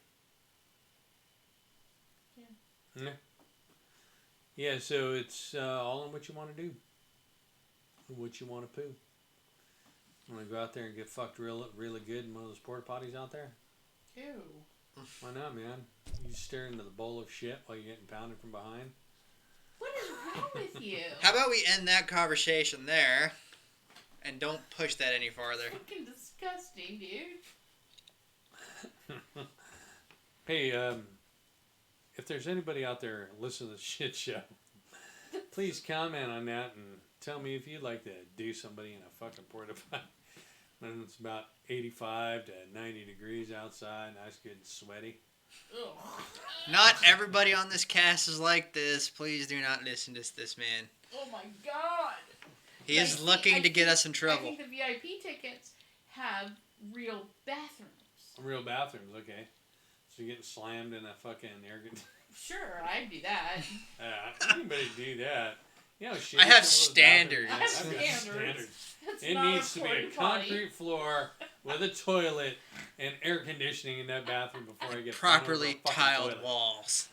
Yeah. Yeah, so it's all in what you want to do. What you want to poo. Want to go out there and get fucked really good in one of those porta potties out there? Ew. Why not, man? You stare into the bowl of shit while you're getting pounded from behind. What is wrong with you? How about we end that conversation there and don't push that any farther? Fucking disgusting, dude. Hey, if there's anybody out there listening to the shit show, please comment on that and tell me if you'd like to do somebody in a fucking porta potty when it's about 85 to 90 degrees outside, nice, good, and sweaty. Ugh. Not everybody on this cast is like this. Please do not listen to this man. Oh my god. He is looking to get us in I trouble. think the VIP tickets have real bathrooms. Real bathrooms, okay. So you're getting slammed in a fucking air conditioner. Sure, I'd do that. Anybody do that? You know, shit. I have some of those bathrooms- standards. I have standards. It's It not needs to be a porta potty. concrete floor with a toilet and air conditioning in that bathroom before I get Properly thrown over a fucking tiled toilet. walls.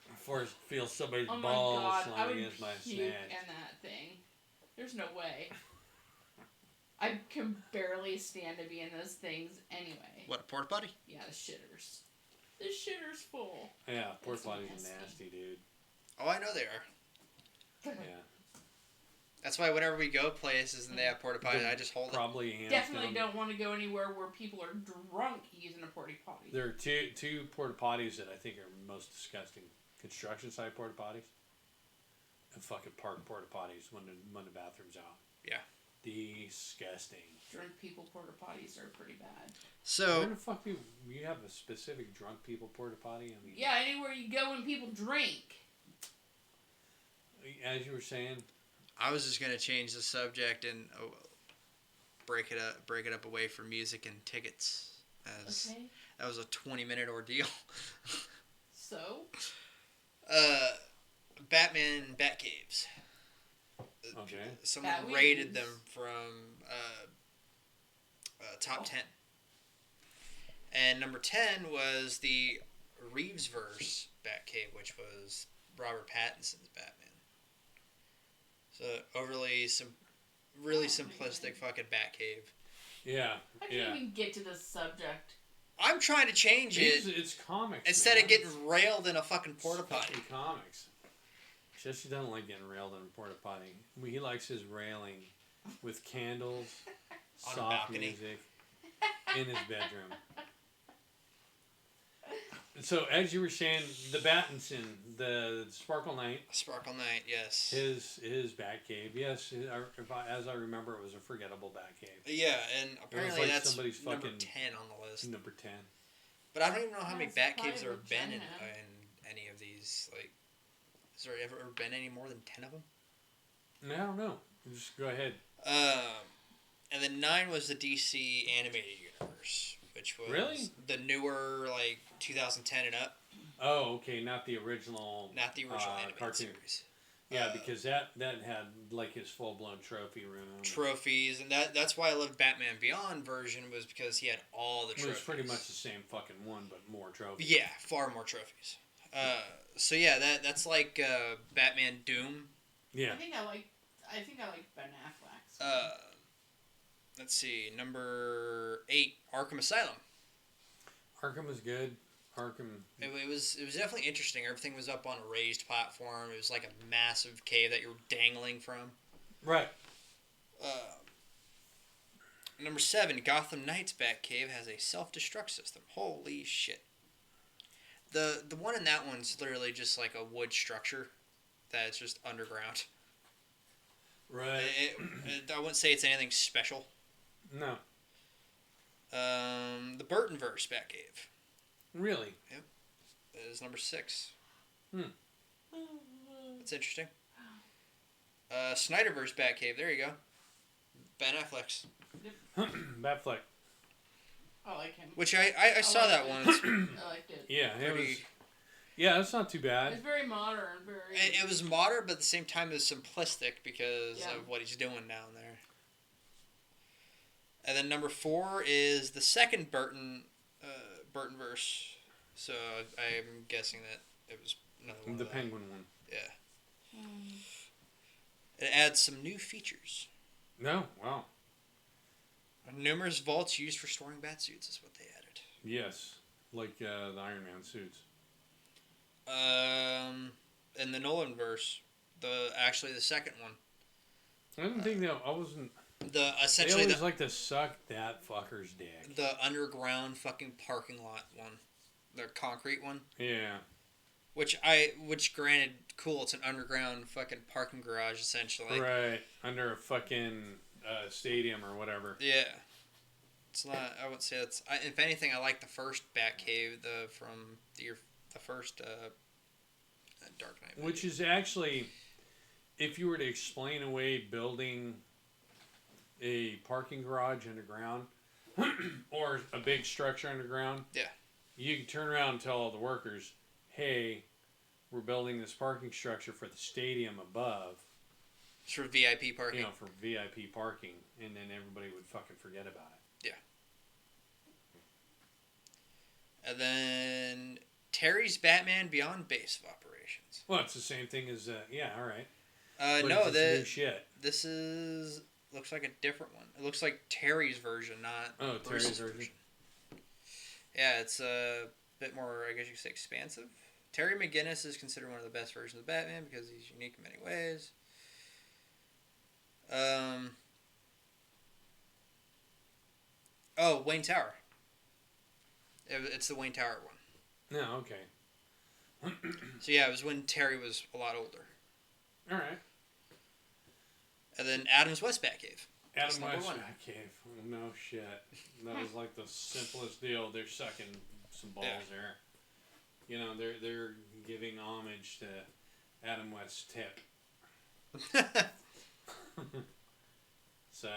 Before I feel somebody's Oh my balls god, I slamming would against my puke snatch. in that thing. There's no way. I can barely stand to be in those things anyway. What, a porta potty? Yeah, the shitters. The shitter's full. Yeah, porta It's potties nasty. are nasty, dude. Oh, I know they are. Yeah. That's why whenever we go places and they have porta potties, I just hold it. Probably hands Definitely down. don't want to go anywhere where people are drunk using a porta potty. There are two porta potties that I think are most disgusting. Construction site porta potties and fucking park porta potties when the bathroom's out. Yeah. Disgusting. Drunk people porta potties are pretty bad. Where So, the fuck do you have a specific drunk people porta potty? I mean, Yeah, anywhere you go when people drink. as you were saying, I was just going to change the subject and break it up away from music and tickets. As Okay. that was a 20-minute ordeal. So? Batman Batcaves. okay. Someone Batweaves. rated them from top 10. And number 10 was the Reevesverse Batcave, which was Robert Pattinson's Batman. So overly really simplistic fucking Batcave. Yeah. I can't even get to this subject. I'm trying to change it. It's comics. Instead man. of getting railed in a fucking porta potty. It's comics. Jesse doesn't like getting railed in a porta potty. He likes his railing with candles, On a soft balcony. music, in his bedroom. So as you were saying, the Battinson, the Sparkle Knight, Sparkle Knight, yes. his Batcave, yes, as I remember, it was a forgettable Batcave. Yeah, and apparently like that's somebody's number fucking- 10 on the list. Number 10. But I don't even know how Yeah, many it's Batcaves probably there have been in vagina. any of these. Like, has there ever been any more than 10 of them? I don't know. Just go ahead. And then 9 was the DC animated universe, which was Really? the newer, like 2010 and up, Oh, okay, not the original. not the original animated cartoon. series. Yeah, because that had like his full blown trophy room. Trophies, and that's why I loved Batman Beyond version, was because he had all the It trophies. was pretty much the same fucking one, but more trophies. Yeah, far more trophies. So yeah, that's like Batman Doom. Yeah. I think I like Ben Affleck's. Let's see, number 8, Arkham Asylum. Arkham was good. Arkham. It was definitely interesting. Everything was up on a raised platform. It was like a massive cave that you were dangling from. Right. Number 7, Gotham Knights Batcave has a self-destruct system. Holy shit. The one in that one's literally just like a wood structure that's just underground. Right. I wouldn't say it's anything special. No. The Burtonverse Batcave Really. is number 6. Hmm. That's interesting. Snyderverse Batcave. There you go. Ben Affleck's. Batfleck. I like him. Which I saw like that it. once. I liked it. Yeah, it was. Pretty- Yeah, that's not too bad. It's very modern, very. It was modern, but at the same time, it was simplistic because Yeah. of what he's doing down there. And then number 4 is the second Burtonverse. So I'm guessing that it was another one. The of them. Penguin one. Yeah. Mm. It adds some new features. No. Wow. Numerous vaults used for storing batsuits is what they added. Yes. Like the Iron Man suits. In the Nolanverse, actually the second one, I didn't think that. I wasn't. They essentially always like to suck that fucker's dick. the underground fucking parking lot one, the concrete one. Yeah. Which granted, cool. It's an underground fucking parking garage essentially. Right. Under a fucking stadium or whatever. Yeah. It's not. I wouldn't say that's. If anything, I like the first Batcave, from the first Dark Knight. Which is actually, if you were to explain away building a parking garage underground or a big structure underground, Yeah. you can turn around and tell all the workers, hey, we're building this parking structure for the stadium above, It's for VIP parking. for VIP parking, and then everybody would fucking forget about it. And then Terry's Batman Beyond Base of Operations. Well, it's the same thing as, yeah, all right. But No, it's new shit. this looks like a different one. It looks like Terry's version, not Bruce's Terry's version. Yeah, it's a bit more, I guess you could say, expansive. Terry McGinnis is considered one of the best versions of Batman because he's unique in many ways. Wayne Tower. It's the Wayne Tower one. No, okay. So yeah, it was when Terry was a lot older. All right. And then Adam's West Batcave. That's Adam number West 1. Batcave. Oh, no shit. That was like the simplest deal. They're sucking some balls there. You know, they're giving homage to Adam West's tip. So,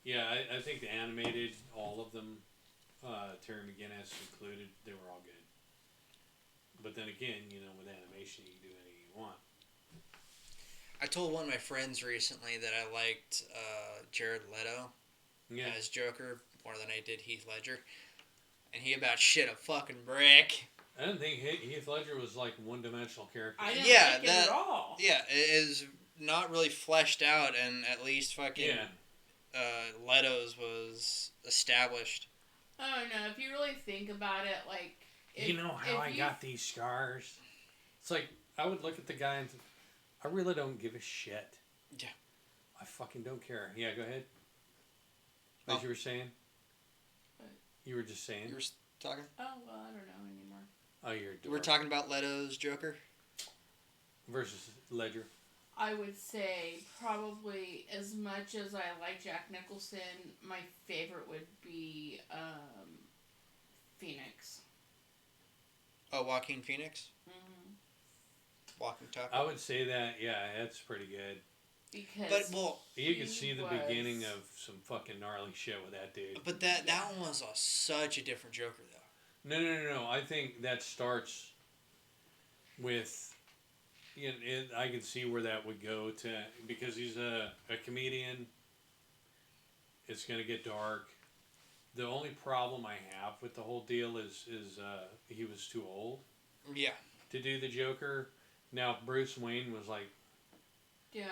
yeah, I think the animated, all of them, Terry McGinnis included, they were all good. But then again, with animation, you can do anything you want. I told one of my friends recently that I liked Jared Leto Yeah. as Joker more than I did Heath Ledger. And he about shit a fucking brick. I didn't think Heath Ledger was like a one-dimensional character. I didn't like it at all. Yeah, it is not really fleshed out, and at least fucking Leto's was established. Oh no! If you really think about it, like you know how I got these scars. It's like I would look at the guy and I really don't give a shit. Yeah. I fucking don't care. Yeah, go ahead. As you were saying. What? You were just saying. You were talking. Oh well, I don't know anymore. Oh, you're. We're talking about Leto's Joker versus Ledger. I would say probably as much as I like Jack Nicholson, my favorite would be Phoenix. Oh, Joaquin Phoenix? Mm-hmm. Walking Taco? I would say that, yeah, that's pretty good. Because you could see the beginning of some fucking gnarly shit with that dude. But that one was such a different Joker, though. No. I think that starts with... You know, I can see where that would go to, because he's a comedian. It's going to get dark. The only problem I have with the whole deal is he was too old. Yeah. To do the Joker. Now Bruce Wayne was like,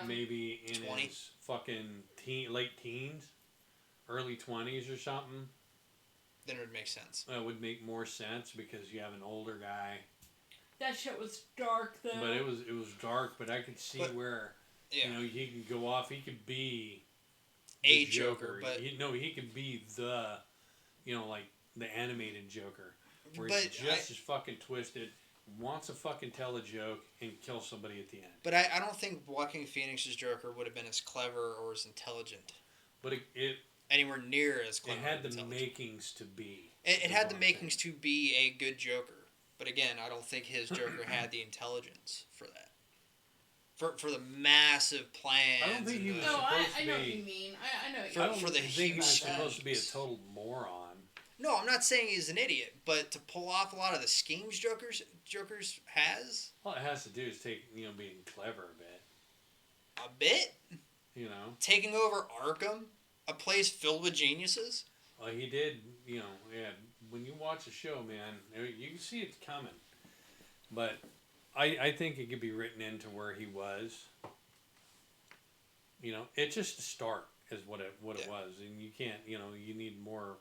maybe in 20? his fucking late teens, early 20s or something. Then it would make sense. It would make more sense because you have an older guy. That shit was dark though. But it was dark. But I could see where you know he could go off. He could be a Joker, but he could be the like the animated Joker, where he's just as fucking twisted, wants to fucking tell a joke and kill somebody at the end. But I don't think Joaquin Phoenix's Joker would have been as clever or as intelligent. But it anywhere near as clever. It had the makings to be. It had the makings to be a good Joker. But again, I don't think his Joker had the intelligence for that. For the massive plans. I don't think he was No, supposed to I be. know what you mean. I know what you I mean. don't for the think huge he was supposed to be a schemes. total moron. No, I'm not saying he's an idiot, but to pull off a lot of the schemes Joker's has. All it has to do is take being clever a bit. A bit? Taking over Arkham, a place filled with geniuses. Well, he did, yeah. When you watch the show, man, you can see it's coming. But I think it could be written into where he was. It's just a start is what it was. And you can't, you need more,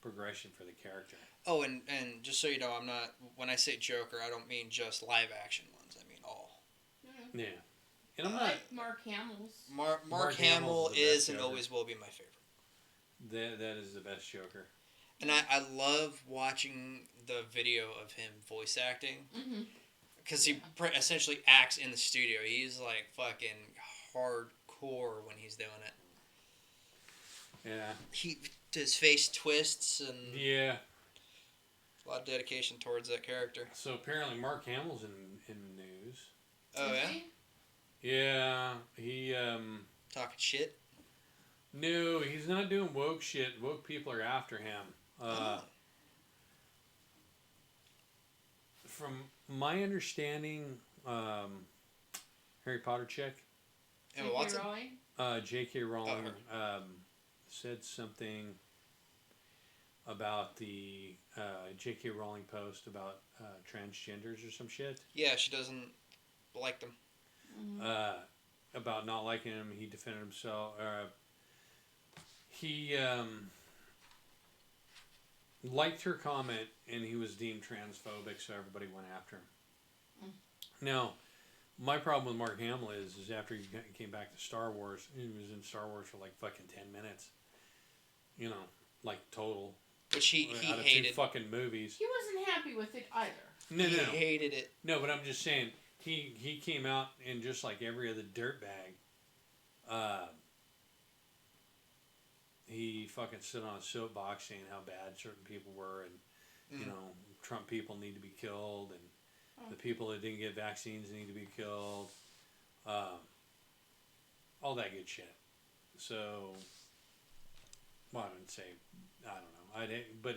progression for the character. Oh, and just so you know, when I say Joker, I don't mean just live action ones. I mean all. Mm-hmm. Yeah. And I'm not... like Mark Hamill's. Mark Hamill is and always will be my favorite. That is the best Joker. And I love watching the video of him voice acting. Because he essentially acts in the studio. He's like fucking hardcore when he's doing it. Yeah. His face twists and... Yeah. A lot of dedication towards that character. So apparently Mark Hamill's in the news. Oh, yeah? Yeah. He, talking shit? No, he's not doing woke shit. Woke people are after him. From my understanding, Harry Potter chick. Emma Watson? J.K. Rowling said something about the J.K. Rowling post about transgenders or some shit. Yeah, she doesn't like them. About not liking him, he defended himself. He liked her comment, and he was deemed transphobic, so everybody went after him. Now, my problem with Mark Hamill is after he came back to Star Wars, he was in Star Wars for like fucking 10 minutes. Like total. Which he out of hated. 2 fucking movies. He wasn't happy with it either. No. He hated it. No, but I'm just saying, he came out and just like every other dirtbag, he fucking stood on a soapbox saying how bad certain people were, and Trump people need to be killed, and the people that didn't get vaccines need to be killed, all that good shit. So, well, I wouldn't say, I don't know, but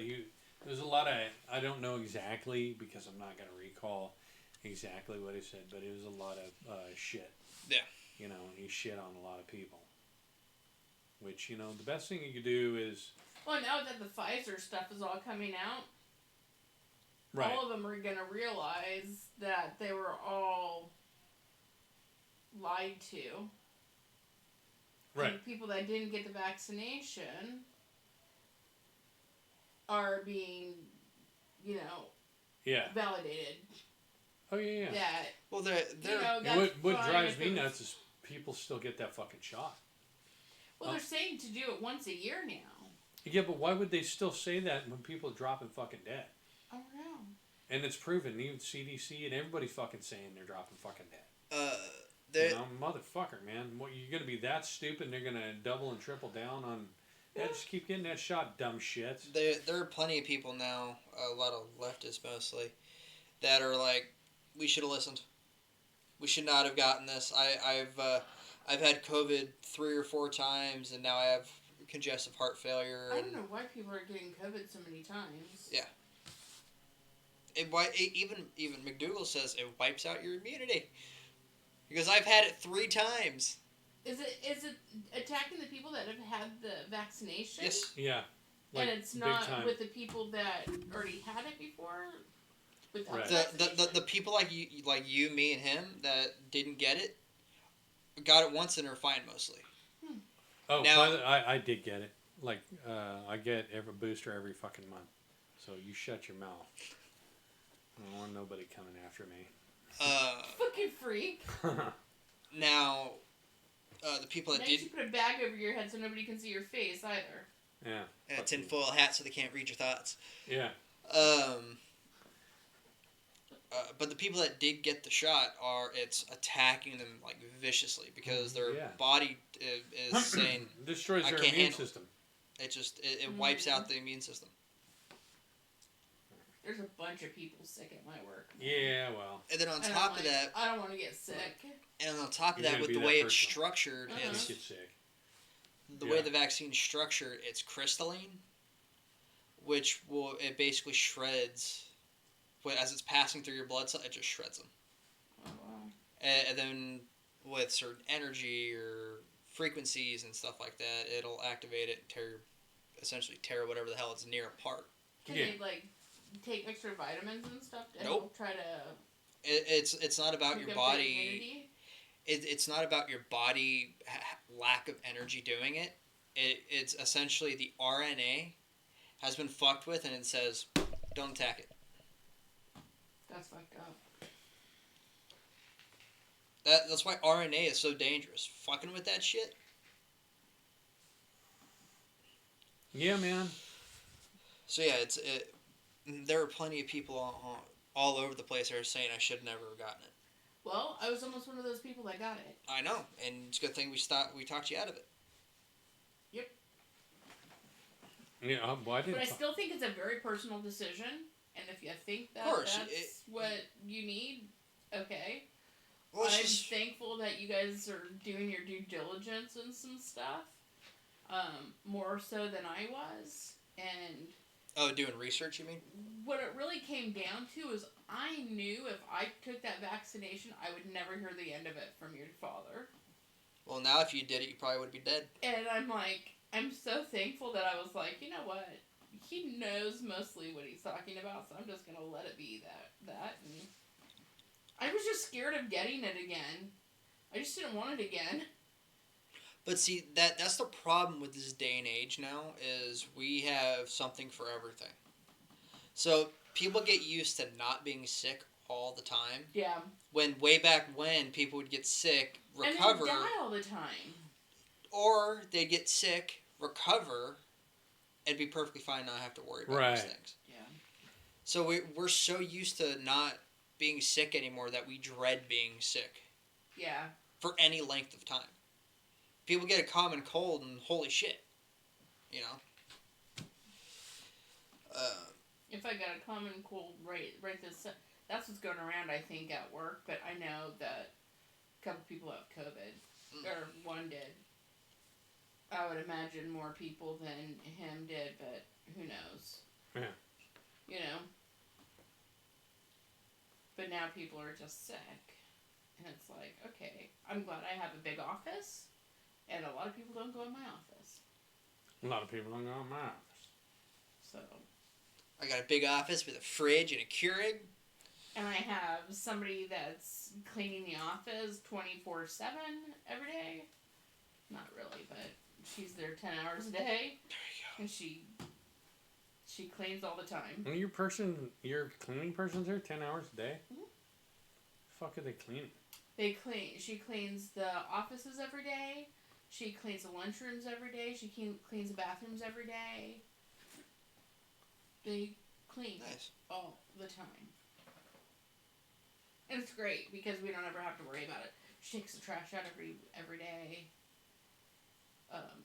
there's a lot of, I don't know exactly because I'm not going to recall exactly what he said, but it was a lot of shit. Yeah. And he shit on a lot of people. Which, the best thing you could do is... Well, now that the Pfizer stuff is all coming out... all of them are going to realize that they were all lied to. Right. And people that didn't get the vaccination are being, validated. Oh, yeah. That, well, they're what drives me nuts is people still get that fucking shot. Well, they're saying to do it once a year now. Yeah, but why would they still say that when people are dropping fucking dead? I don't know. And it's proven. Even CDC and everybody's fucking saying they're dropping fucking dead. Motherfucker, man. What, you're going to be that stupid and they're going to double and triple down on... Yeah, just keep getting that shot, dumb shits. There are plenty of people now, a lot of leftists mostly, that are like, we should have listened. We should not have gotten this. I've had COVID 3 or 4 times, and now I have congestive heart failure. I don't know why people are getting COVID so many times. Yeah. Even McDougall says it wipes out your immunity. Because I've had it 3 times. Is it attacking the people that have had the vaccination? Yes. Yeah. Like, and it's not with the people that already had it before? Right. The people like you, me, and him that didn't get it, got it once and are fine mostly. Oh, now, I did get it. Like, I get every booster every fucking month. So you shut your mouth. I don't want nobody coming after me. Fucking freak. Now, the people that did... You put a bag over your head so nobody can see your face either. Yeah. And a tinfoil hat so they can't read your thoughts. Yeah. But the people that did get the shot it's attacking them like viciously because their body is saying destroys their immune system. It wipes out the immune system. There's a bunch of people sick at my work. Yeah, well. And then on top of that, I don't want to get sick. And on top of that, with the way it's structured, get sick. The way the vaccine's structured, it's crystalline, which it basically shreds. As it's passing through your blood cell, it just shreds them. Oh, wow. And then with certain energy or frequencies and stuff like that, it'll activate it and essentially tear whatever the hell it's near apart. Can they take extra vitamins and stuff to help try to? It's not about your body. It's not about your body lack of energy doing it. It's essentially the RNA has been fucked with, and it says, "Don't attack it." That's fucked up. That's why RNA is so dangerous. Fucking with that shit. Yeah, man. So yeah, there are plenty of people all over the place that are saying I should never have gotten it. Well, I was almost one of those people that got it. I know, and it's a good thing we talked you out of it. Yep. Yeah, but I still think it's a very personal decision. And if you think that that's what you need, okay. Well, I'm thankful that you guys are doing your due diligence and some stuff. More so than I was. And doing research, you mean? What it really came down to is I knew if I took that vaccination, I would never hear the end of it from your father. Well, now if you did it, you probably would be dead. And I'm so thankful that I was like, you know what? He knows mostly what he's talking about, so I'm just going to let it be that. And I was just scared of getting it again. I just didn't want it again. But see, that's the problem with this day and age now, is we have something for everything. So people get used to not being sick all the time. Yeah. Way back when people would get sick, recover. And they'd die all the time. Or they'd get sick, recover, and be perfectly fine, not have to worry about those things. Yeah. So we're so used to not being sick anymore that we dread being sick. Yeah. For any length of time. People get a common cold and holy shit. You know? If I got a common cold right that's what's going around, I think, at work, but I know that a couple people have COVID. Or one did. I would imagine more people than him did, but who knows? Yeah. You know? But now people are just sick. And it's like, okay, I'm glad I have a big office, and a lot of people don't go in my office. A lot of people don't go in my office. So. I got a big office with a fridge and a Keurig. And I have somebody that's cleaning the office 24/7 every day. Not really, but she's there 10 hours a day. There you go. And she cleans all the time. And your cleaning person's there 10 hours a day? Mm-hmm. Fuck are they cleaning? She cleans the offices every day. She cleans the lunchrooms every day. She cleans the bathrooms every day. They clean all the time. And it's great because we don't ever have to worry about it. She takes the trash out every day.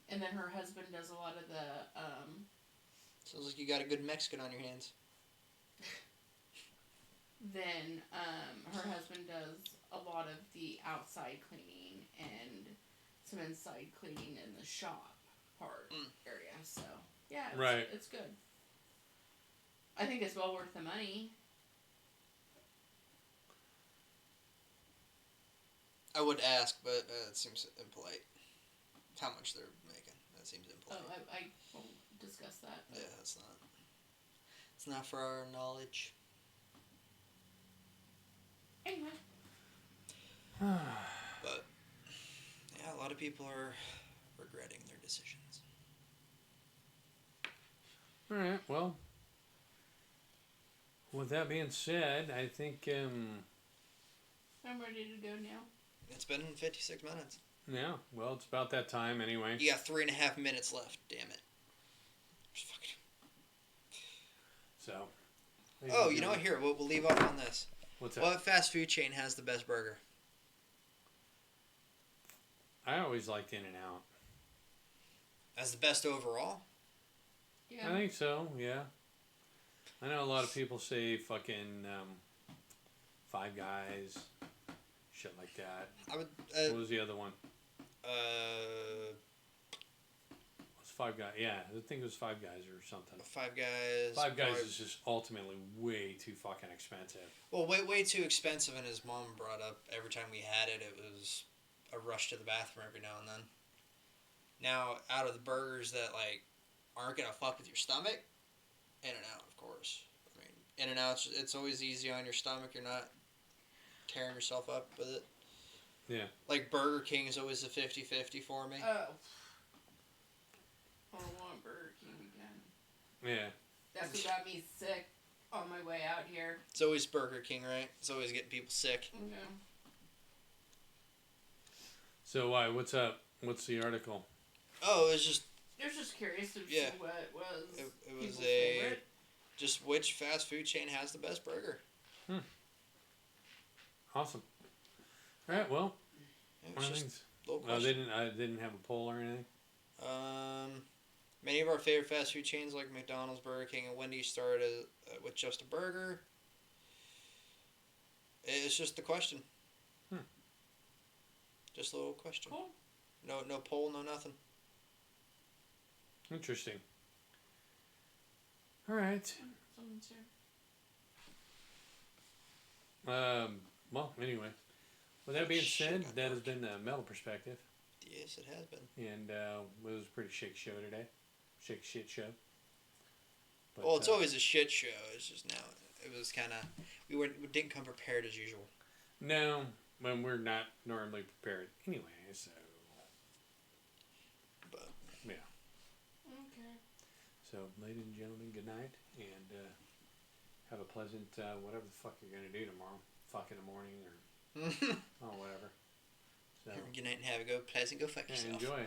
And then her husband does a lot of the... Sounds like you got a good Mexican on your hands. Then her husband does a lot of the outside cleaning and some inside cleaning in the shop part area. So, yeah, it's good. I think it's well worth the money. I would ask, but it seems impolite. How much they're making. That seems impolite. Oh, I won't discuss that. Yeah, it's not for our knowledge. Anyway. But, yeah, a lot of people are regretting their decisions. Alright, well. With that being said, I think, I'm ready to go now. It's been 56 minutes. yeah, well, it's about that time anyway. You got 3.5 minutes left, damn it. So. Oh, you know what? Here, we'll leave off on this. What's that? What fast food chain has the best burger? I always liked In-N-Out. As the best overall? Yeah. I think so, yeah. I know a lot of people say fucking Five Guys, shit like that. I would. What was the other one? What's Five Guys? Yeah, I think it was Five Guys or something. Five Guys. Five Guys is just ultimately way too fucking expensive. Well, way too expensive, and his mom brought up every time we had it, it was a rush to the bathroom every now and then. Now, out of the burgers that, like, aren't gonna fuck with your stomach, In-N-Out, of course. I mean, In-N-Out, it's always easy on your stomach. You're not tearing yourself up with it. Yeah. Like, Burger King is always a 50-50 for me. Oh. I don't want Burger King again. Yeah. That's what got me sick on my way out here. It's always Burger King, right? It's always getting people sick. Yeah. So why? What's up? What's the article? Oh, it's just... I was just curious to Yeah. see what was It was people's a... favorite. Just which fast food chain has the best burger. Awesome. All right. Well, It one was of just things. a little I question. didn't have a poll or anything. Many of our favorite fast food chains like McDonald's, Burger King, and Wendy's started with just a burger. It's just the question. Just a little question. Cool. No poll, no nothing. Interesting. All right. Someone's here. Well, anyway. With that being Shit, said, got that has dark. been the Metal Perspective. Yes, it has been. And it was a pretty shake show today. Shake shit show. But, Well, it's always a shit show. It's just now it was kind of we didn't come prepared as usual. No, when we're not normally prepared anyway, so. But yeah. Okay. So, ladies and gentlemen, good night. And have a pleasant, whatever the fuck you're going to do tomorrow. Fuck in the morning or whatever. So, good night and have a go pleasant. Go fuck yeah, yourself. enjoy.